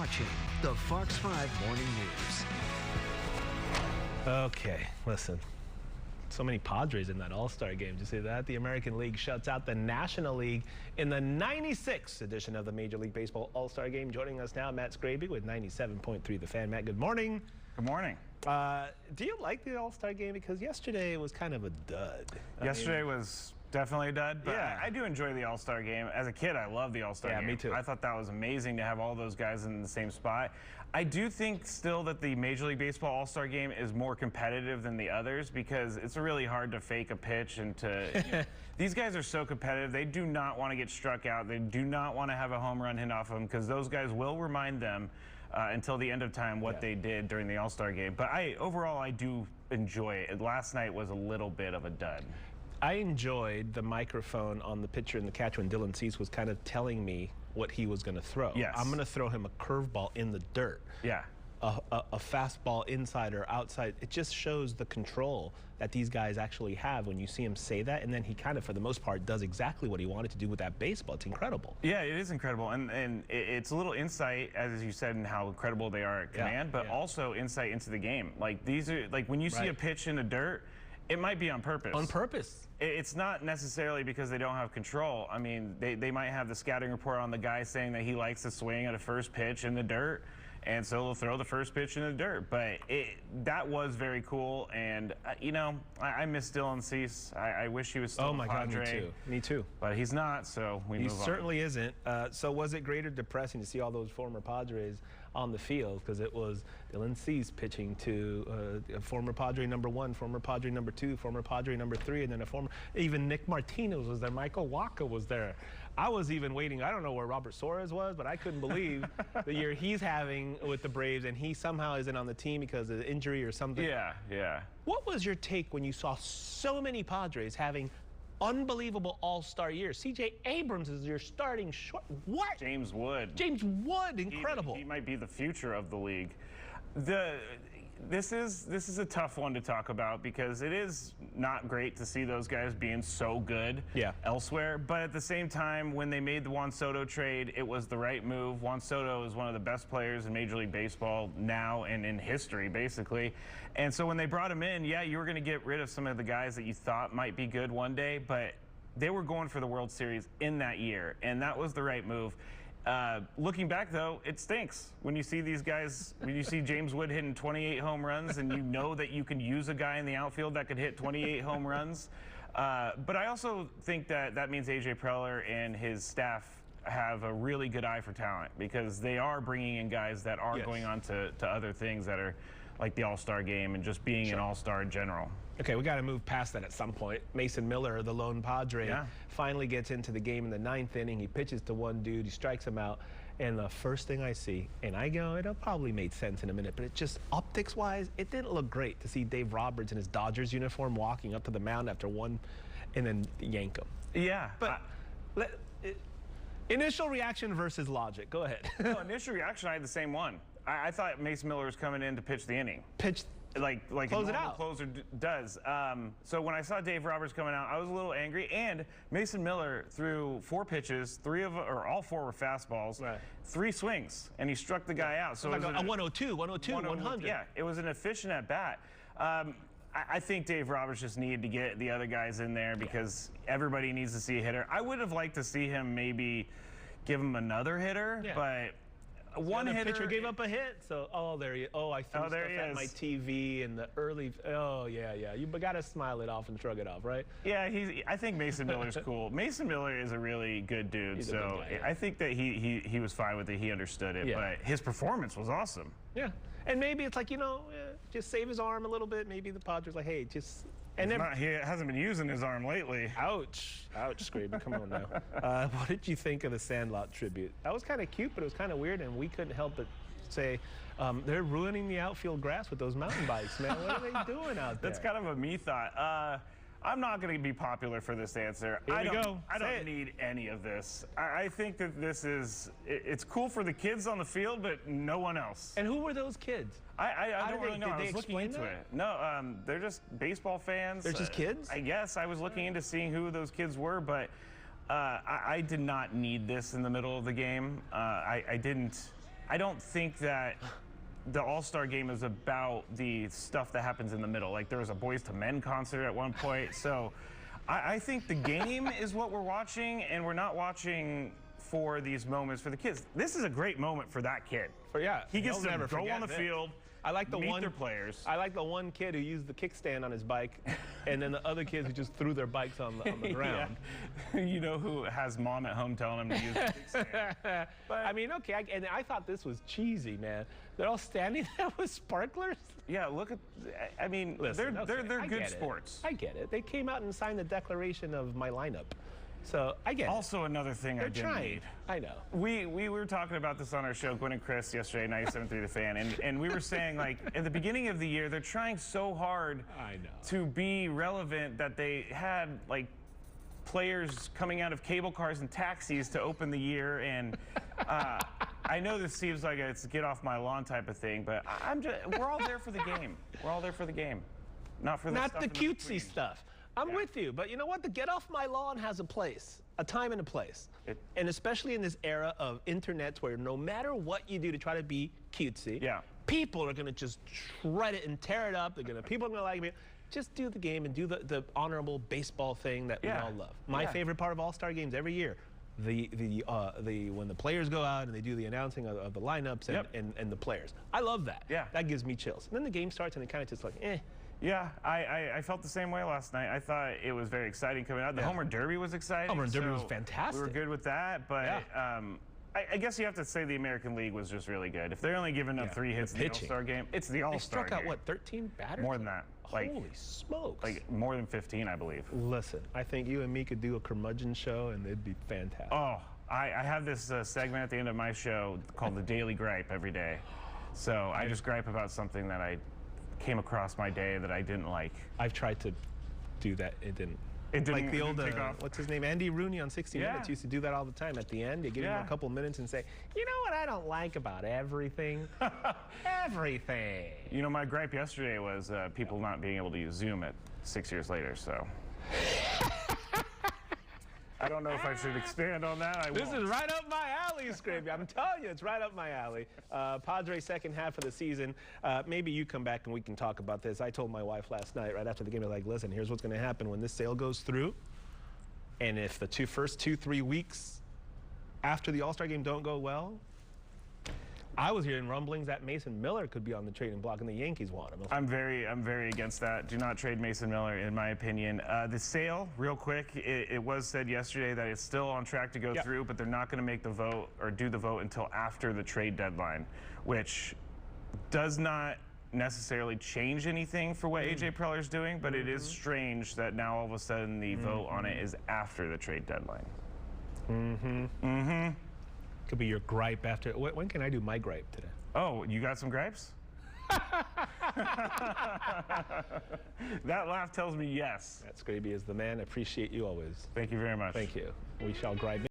watching the Fox 5 Morning News. Okay, listen. So many Padres in that All Star Game. Did you see that? The American League shuts out the National League in the 96th edition of the Major League Baseball All Star Game. Joining us now, Matt Scraby with 97.3 The Fan. Matt, good morning. Good morning. Do you like the All Star Game? Because yesterday was kind of a dud. Yesterday was definitely a dud, but yeah. I do enjoy the All-Star Game. As a kid, I love the All-Star Game. Yeah, me too. I thought that was amazing to have all those guys in the same spot. I do think still that the Major League Baseball All-Star Game is more competitive than the others because it's really hard to fake a pitch and to... these guys are so competitive. They do not want to get struck out. They do not want to have a home run hit off them because those guys will remind them until the end of time what they did during the All-Star Game. But overall, I do enjoy it. Last night was a little bit of a dud. I enjoyed the microphone on the pitcher and the catcher when Dylan Cease was kind of telling me what he was going to throw. Yes. I'm going to throw him a curveball in the dirt. Yeah. A fastball inside or outside. It just shows the control that these guys actually have when you see him say that, and then he kind of, for the most part, does exactly what he wanted to do with that baseball. It's incredible. Yeah, it is incredible, and it's a little insight, as you said, in how incredible they are at command, but also insight into the game. Like these are like when you see a pitch in the dirt, it might be on purpose. On purpose. It's not necessarily because they don't have control. I mean, they might have the scouting report on the guy saying that he likes to swing at a first pitch in the dirt, and so they'll throw the first pitch in the dirt. But that was very cool, and you know, I miss Dylan Cease. I wish he was still a Padre. God, me too. Me too. But he's not, so we move on. He certainly isn't. So was it great or depressing to see all those former Padres on the field? Because it was Dylan Cease pitching to former Padre number 1, former Padre number 2, former Padre number 3, and then even Nick Martinez was there. Michael Wacha was there. I was even waiting. I don't know where Robert Suarez was, but I couldn't believe the year he's having with the Braves, and he somehow isn't on the team because of injury or something. Yeah, yeah. What was your take when you saw so many Padres having unbelievable all-star years? C.J. Abrams is your starting short. What? James Wood. James Wood, incredible. He might be the future of the league. This is a tough one to talk about because it is not great to see those guys being so good elsewhere. But at the same time, when they made the Juan Soto trade, it was the right move. Juan Soto is one of the best players in Major League Baseball now and in history, basically. And so when they brought him in, yeah, you were going to get rid of some of the guys that you thought might be good one day, but they were going for the World Series in that year, and that was the right move. Looking back, though, it stinks when you see these guys, when you see James Wood hitting 28 home runs and you know that you can use a guy in the outfield that could hit 28 home runs. But I also think that means A.J. Preller and his staff have a really good eye for talent because they are bringing in guys that are going on to other things that are like the All-Star Game and just being an All-Star in general. Okay, we got to move past that at some point. Mason Miller, the lone Padre, finally gets into the game in the 9th inning. He pitches to one dude, he strikes him out, and the first thing I see, and I go, it'll probably made sense in a minute, but it just optics-wise, it didn't look great to see Dave Roberts in his Dodgers uniform walking up to the mound after one and then yank him. Yeah. But initial reaction versus logic. Go ahead. No, initial reaction, I had the same one. I thought Mason Miller was coming in to pitch the inning. Like close a it out. Closer does. So when I saw Dave Roberts coming out, I was a little angry. And Mason Miller threw 4 pitches, all 4 were fastballs, 3 swings, and he struck the guy out. So like it was a 102, 100. Yeah, it was an efficient at bat. I think Dave Roberts just needed to get the other guys in there because everybody needs to see a hitter. I would have liked to see him maybe give him another hitter, but one hitter pitcher gave up a hit. So there he is. I threw stuff at my TV in the early. You got to smile it off and shrug it off, right? Yeah, I think Mason Miller's cool. Mason Miller is a really good dude. He's a good guy, I think that he was fine with it. He understood it, but his performance was awesome. Yeah, and maybe it's like just save his arm a little bit. Maybe the Padres like, hey, just. And he hasn't been using his arm lately. Ouch, Scraby, come on now. What did you think of the Sandlot tribute? That was kind of cute, but it was kind of weird, and we couldn't help but say, they're ruining the outfield grass with those mountain bikes, man. What are they doing out there? That's kind of a me thought. I'm not going to be popular for this answer. I don't need any of this. I think that it's cool for the kids on the field, but no one else. And who were those kids? I don't really know. I was looking into that? it. No, they're just baseball fans. They're just kids? I guess. I was looking into seeing who those kids were, but I did not need this in the middle of the game. I didn't I don't think that the All-Star Game is about the stuff that happens in the middle. Like there was a Boys to Men concert at one point. So I think the game is what we're watching, and we're not watching for these moments for the kids. This is a great moment for that kid. He gets to go on the field. I like the meet their players. I like the one kid who used the kickstand on his bike, and then the other kids who just threw their bikes on the ground. You know, who has mom at home telling him to use the kickstand. But I mean, okay, and I thought this was cheesy, man. They're all standing there with sparklers. Yeah, look at. I mean, listen, they're good sports. I get it. They came out and signed the declaration of my lineup. So I get also another thing I didn't need. I know. We were talking about this on our show, Gwen and Chris, yesterday, 97.3 The Fan, and we were saying, like, at the beginning of the year, they're trying so hard to be relevant that they had, like, players coming out of cable cars and taxis to open the year, and I know this seems like it's get off my lawn type of thing, but we're all there for the game. We're all there for the game, not for the not stuff the cutesy stuff. I'm with you, but you know what? The get off my lawn has a place, a time and a place. And especially in this era of internets where no matter what you do to try to be cutesy, people are going to just shred it and tear it up. People are going to like me. Just do the game and do the honorable baseball thing that we all love. My favorite part of All-Star games every year, when the players go out and they do the announcing of the lineups and the players. I love that. That gives me chills. And then the game starts and it kind of just like, eh. Yeah, I felt the same way last night. I thought it was very exciting coming out. The Homer Derby was exciting. Homer Derby was fantastic. We were good with that, but I guess you have to say the American League was just really good. If they're only giving up 3 hits in the All-Star game, it's the All-Star game. They struck out, what, 13 batters? More than that. Holy smokes. Like more than 15, I believe. Listen, I think you and me could do a curmudgeon show, and it'd be fantastic. Oh, I have this segment at the end of my show called the Daily Gripe every day. So I just gripe about something that I came across my day that I didn't like. I've tried to do that. It didn't. Like the old, what's his name? Andy Rooney on 60 Minutes used to do that all the time. At the end, they give him a couple minutes and say, you know what I don't like about everything? Everything. You know, my gripe yesterday was people not being able to use Zoom at 6 years later, so. I don't know if I should expand on that. This is right up my alley, Scrappy. I'm telling you, it's right up my alley. Padres second half of the season. Maybe you come back and we can talk about this. I told my wife last night, right after the game, I was like, listen, here's what's going to happen when this sale goes through. And if the first 2-3 weeks after the All-Star game don't go well, I was hearing rumblings that Mason Miller could be on the trading block and the Yankees want him. I'm very against that. Do not trade Mason Miller, in my opinion. The sale, real quick, it was said yesterday that it's still on track to go through, but they're not going to make the vote or do the vote until after the trade deadline, which does not necessarily change anything for what AJ Preller's doing, but it is strange that now all of a sudden the vote on it is after the trade deadline. Could be your gripe after. When can I do my gripe today? Oh, you got some gripes? That laugh tells me yes. That Scraby is the man. I appreciate you always. Thank you very much. Thank you. We shall gripe.